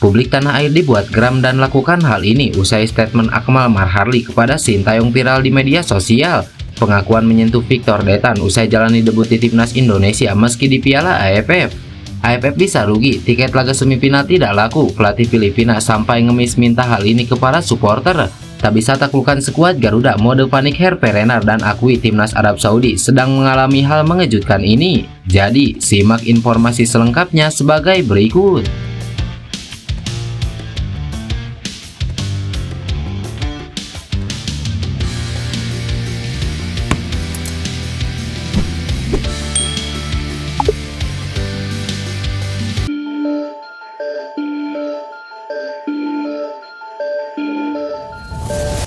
Publik tanah air dibuat geram dan lakukan hal ini usai statement Akmal Marharli kepada Sintayong viral di media sosial. Pengakuan menyentuh Victor Detan usai jalani debut di timnas Indonesia meski di Piala AFF. AFF bisa rugi, tiket laga semifinal tidak laku. Pelatih Filipina sampai ngemis minta hal ini ke para supporter. Tak bisa taklukkan skuad Garuda mode panik Herve Renard dan akui timnas Arab Saudi sedang mengalami hal mengejutkan ini. Jadi, simak informasi selengkapnya sebagai berikut.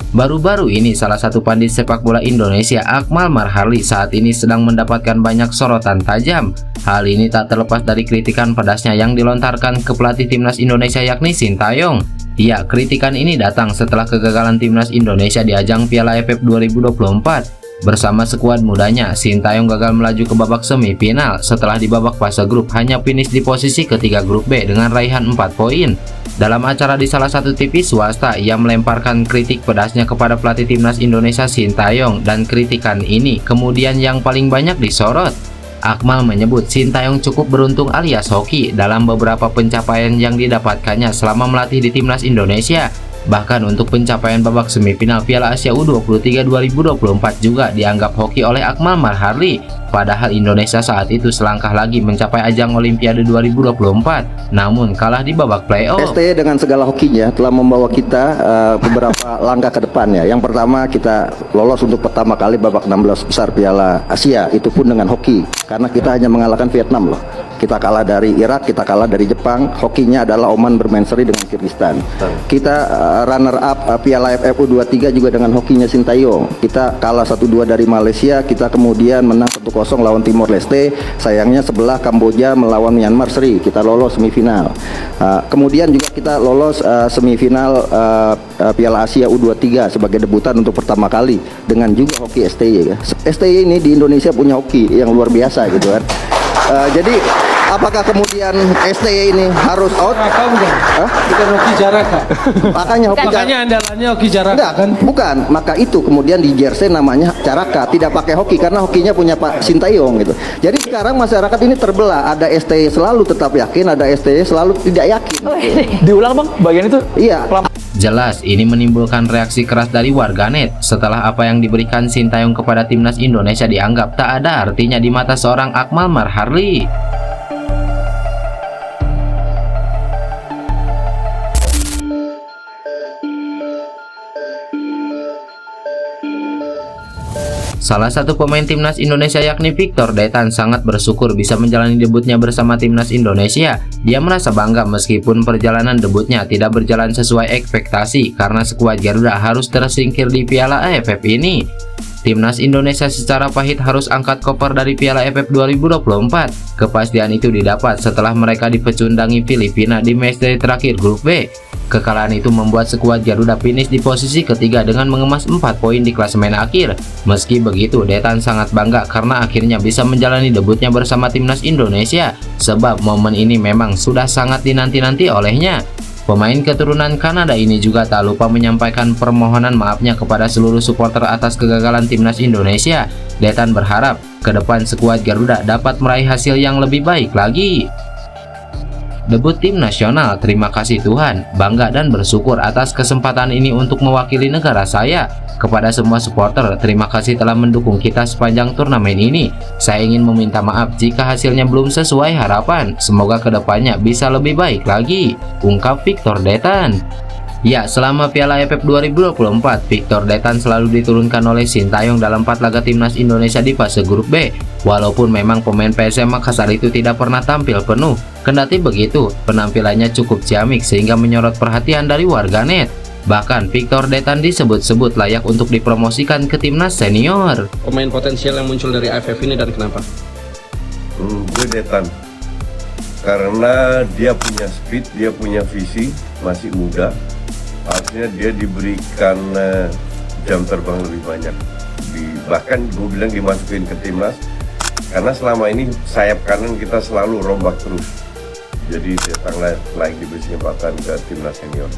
Baru-baru ini salah satu pandit sepak bola Indonesia, Akmal Marharli, saat ini sedang mendapatkan banyak sorotan tajam. Hal ini tak terlepas dari kritikan pedasnya yang dilontarkan ke pelatih timnas Indonesia yakni Sintayong. Ya, kritikan ini datang setelah kegagalan timnas Indonesia di ajang Piala AFF 2024. Bersama skuad mudanya, Sintayong gagal melaju ke babak semifinal setelah di babak fase grup hanya finish di posisi ketiga grup B dengan raihan 4 poin. Dalam acara di salah satu TV swasta, ia melemparkan kritik pedasnya kepada pelatih timnas Indonesia Sintayong, dan kritikan ini kemudian yang paling banyak disorot. Akmal menyebut Sintayong cukup beruntung alias hoki dalam beberapa pencapaian yang didapatkannya selama melatih di timnas Indonesia. Bahkan untuk pencapaian babak semifinal Piala Asia U23 2024 juga dianggap hoki oleh Akmal Marharli. Padahal Indonesia saat itu selangkah lagi mencapai ajang Olimpiade 2024, namun kalah di babak playoff. STY dengan segala hokinya telah membawa kita beberapa langkah ke depannya. Yang pertama, kita lolos untuk pertama kali babak 16 besar Piala Asia, itu pun dengan hoki. Karena kita hanya mengalahkan Vietnam loh. Kita kalah dari Irak, kita kalah dari Jepang. Hokinya adalah Oman bermain seri dengan Kyrgyzstan. Kita runner up Piala AFF U23 juga dengan hokinya Sintayong. Kita kalah 1-2 dari Malaysia, kita kemudian menang 1-0 lawan Timor Leste. Sayangnya sebelah Kamboja melawan Myanmar seri, kita lolos semifinal. Kemudian juga kita lolos semifinal Piala Asia U23 sebagai debutan untuk pertama kali dengan juga hoki STY. STY ini di Indonesia punya hoki yang luar biasa gitu kan. Jadi apakah kemudian STY ini harus out? Bukan hoki jarak, Kak. Makanya andalannya hoki jarak. Enggak, kan? Bukan. Maka itu kemudian di jersey namanya Caraka, tidak pakai hoki karena hokinya punya Pak Sintayong gitu. Jadi sekarang masyarakat ini terbelah, ada STY selalu tetap yakin, ada STY selalu tidak yakin. Diulang Bang, bagian itu. Iya. Jelas, ini menimbulkan reaksi keras dari warganet setelah apa yang diberikan Sintayong kepada timnas Indonesia dianggap tak ada artinya di mata seorang Akmal Marharli. Salah satu pemain timnas Indonesia yakni Victor Detan sangat bersyukur bisa menjalani debutnya bersama timnas Indonesia. Dia merasa bangga meskipun perjalanan debutnya tidak berjalan sesuai ekspektasi karena skuad Garuda harus tersingkir di Piala AFF ini. Timnas Indonesia secara pahit harus angkat koper dari Piala AFF 2024. Kepastian itu didapat setelah mereka dipecundangi Filipina di matchday terakhir grup B. Kekalahan itu membuat skuad Garuda finish di posisi ketiga dengan mengemas 4 poin di klasemen akhir. Meski begitu, Detan sangat bangga karena akhirnya bisa menjalani debutnya bersama timnas Indonesia, sebab momen ini memang sudah sangat dinanti-nanti olehnya. Pemain keturunan Kanada ini juga tak lupa menyampaikan permohonan maafnya kepada seluruh supporter atas kegagalan timnas Indonesia. Detan berharap ke depan skuad Garuda dapat meraih hasil yang lebih baik lagi. Debut tim nasional, terima kasih Tuhan, bangga dan bersyukur atas kesempatan ini untuk mewakili negara saya. Kepada semua supporter, terima kasih telah mendukung kita sepanjang turnamen ini. Saya ingin meminta maaf jika hasilnya belum sesuai harapan. Semoga kedepannya bisa lebih baik lagi, ungkap Victor Detan. Ya, selama Piala AFF 2024, Victor Detan selalu diturunkan oleh Sintayong dalam 4 laga timnas Indonesia di fase grup B. Walaupun memang pemain PSM Makassar itu tidak pernah tampil penuh, kendati begitu, penampilannya cukup ciamik sehingga menyorot perhatian dari warganet. Bahkan Victor Detan disebut-sebut layak untuk dipromosikan ke timnas senior. Pemain potensial yang muncul dari AFF ini dan kenapa? Gue Detan, karena dia punya speed, dia punya visi, masih muda. Artinya dia diberikan jam terbang lebih banyak. Bahkan gue bilang dimasukin ke timnas, karena selama ini sayap kanan kita selalu rombak terus. Jadi dia sangat layak diberi kesempatan ke timnas senior.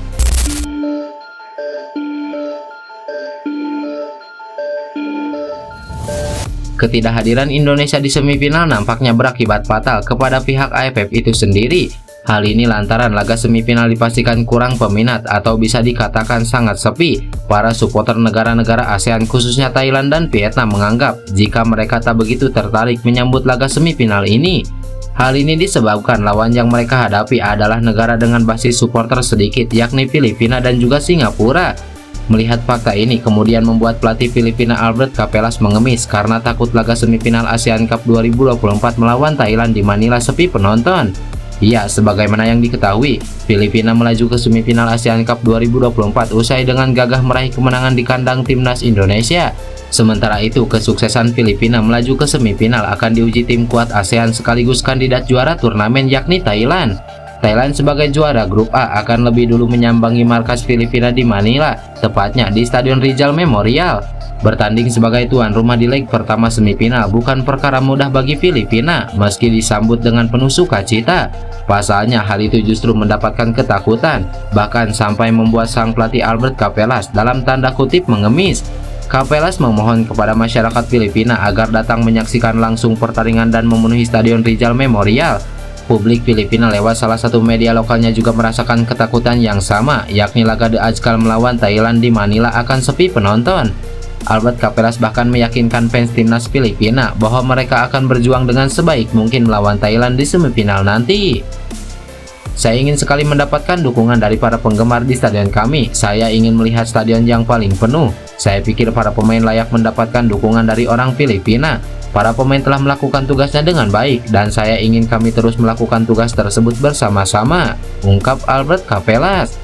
Ketidakhadiran Indonesia di semifinal nampaknya berakibat fatal kepada pihak AFF itu sendiri. Hal ini lantaran laga semifinal dipastikan kurang peminat atau bisa dikatakan sangat sepi. Para supporter negara-negara ASEAN khususnya Thailand dan Vietnam menganggap jika mereka tak begitu tertarik menyambut laga semifinal ini. Hal ini disebabkan lawan yang mereka hadapi adalah negara dengan basis supporter sedikit, yakni Filipina dan juga Singapura. Melihat fakta ini kemudian membuat pelatih Filipina Albert Capelas mengemis karena takut laga semifinal ASEAN Cup 2024 melawan Thailand di Manila sepi penonton. Ya, sebagaimana yang diketahui, Filipina melaju ke semifinal ASEAN Cup 2024 usai dengan gagah meraih kemenangan di kandang timnas Indonesia. Sementara itu, kesuksesan Filipina melaju ke semifinal akan diuji tim kuat ASEAN sekaligus kandidat juara turnamen yakni Thailand. Thailand sebagai juara grup A akan lebih dulu menyambangi markas Filipina di Manila, tepatnya di Stadion Rizal Memorial. Bertanding sebagai tuan rumah di leg pertama semifinal bukan perkara mudah bagi Filipina, meski disambut dengan penuh sukacita. Pasalnya hal itu justru mendapatkan ketakutan, bahkan sampai membuat sang pelatih Albert Capelas dalam tanda kutip mengemis. Capelas memohon kepada masyarakat Filipina agar datang menyaksikan langsung pertandingan dan memenuhi Stadion Rizal Memorial. Publik Filipina lewat salah satu media lokalnya juga merasakan ketakutan yang sama, yakni laga The Ajkal melawan Thailand di Manila akan sepi penonton. Albert Capelas bahkan meyakinkan fans timnas Filipina bahwa mereka akan berjuang dengan sebaik mungkin melawan Thailand di semifinal nanti. Saya ingin sekali mendapatkan dukungan dari para penggemar di stadion kami. Saya ingin melihat stadion yang paling penuh. Saya pikir para pemain layak mendapatkan dukungan dari orang Filipina. Para pemain telah melakukan tugasnya dengan baik dan saya ingin kami terus melakukan tugas tersebut bersama-sama, ungkap Albert Capelas.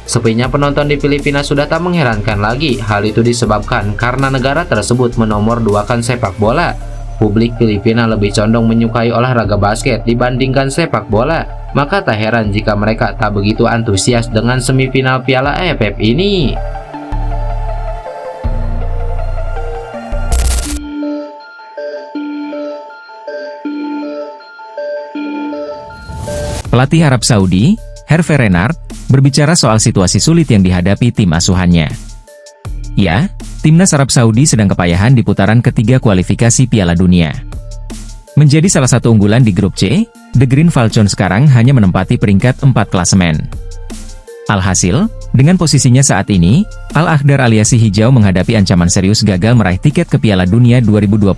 Sepinya penonton di Filipina sudah tak mengherankan lagi. Hal itu disebabkan karena negara tersebut menomorduakan sepak bola. Publik Filipina lebih condong menyukai olahraga basket dibandingkan sepak bola. Maka tak heran jika mereka tak begitu antusias dengan semifinal Piala AFF ini. Pelatih Arab Saudi, Hervé Renard, berbicara soal situasi sulit yang dihadapi tim asuhannya. Ya, timnas Arab Saudi sedang kepayahan di putaran ketiga kualifikasi Piala Dunia. Menjadi salah satu unggulan di grup C, The Green Falcons sekarang hanya menempati peringkat 4 klasemen. Alhasil, dengan posisinya saat ini, Al-Akhdar aliasi hijau menghadapi ancaman serius gagal meraih tiket ke Piala Dunia 2026.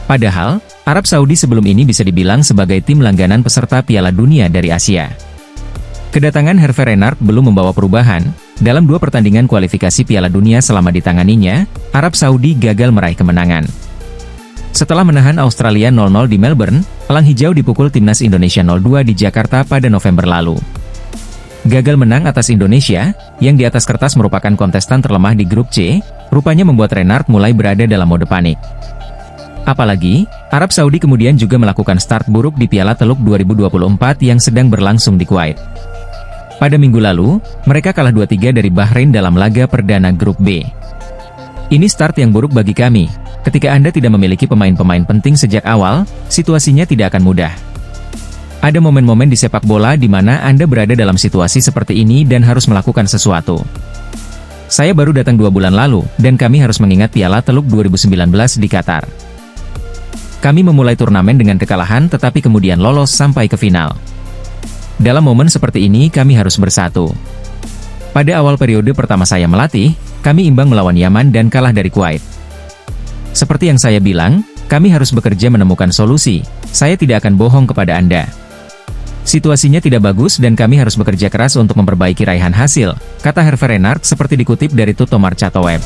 Padahal, Arab Saudi sebelum ini bisa dibilang sebagai tim langganan peserta Piala Dunia dari Asia. Kedatangan Hervé Renard belum membawa perubahan. Dalam 2 pertandingan kualifikasi Piala Dunia selama ditanganinya, Arab Saudi gagal meraih kemenangan. Setelah menahan Australia 0-0 di Melbourne, Elang Hijau dipukul timnas Indonesia 0-2 di Jakarta pada November lalu. Gagal menang atas Indonesia, yang di atas kertas merupakan kontestan terlemah di grup C, rupanya membuat Renard mulai berada dalam mode panik. Apalagi, Arab Saudi kemudian juga melakukan start buruk di Piala Teluk 2024 yang sedang berlangsung di Kuwait. Pada minggu lalu, mereka kalah 2-3 dari Bahrain dalam laga perdana grup B. Ini start yang buruk bagi kami. Ketika Anda tidak memiliki pemain-pemain penting sejak awal, situasinya tidak akan mudah. Ada momen-momen di sepak bola di mana Anda berada dalam situasi seperti ini dan harus melakukan sesuatu. Saya baru datang 2 bulan lalu, dan kami harus mengingat Piala Teluk 2019 di Qatar. Kami memulai turnamen dengan kekalahan tetapi kemudian lolos sampai ke final. Dalam momen seperti ini kami harus bersatu. Pada awal periode pertama saya melatih, kami imbang melawan Yaman dan kalah dari Kuwait. Seperti yang saya bilang, kami harus bekerja menemukan solusi. Saya tidak akan bohong kepada Anda. Situasinya tidak bagus dan kami harus bekerja keras untuk memperbaiki raihan hasil, kata Hervé Renard seperti dikutip dari Tutto Marcato Web.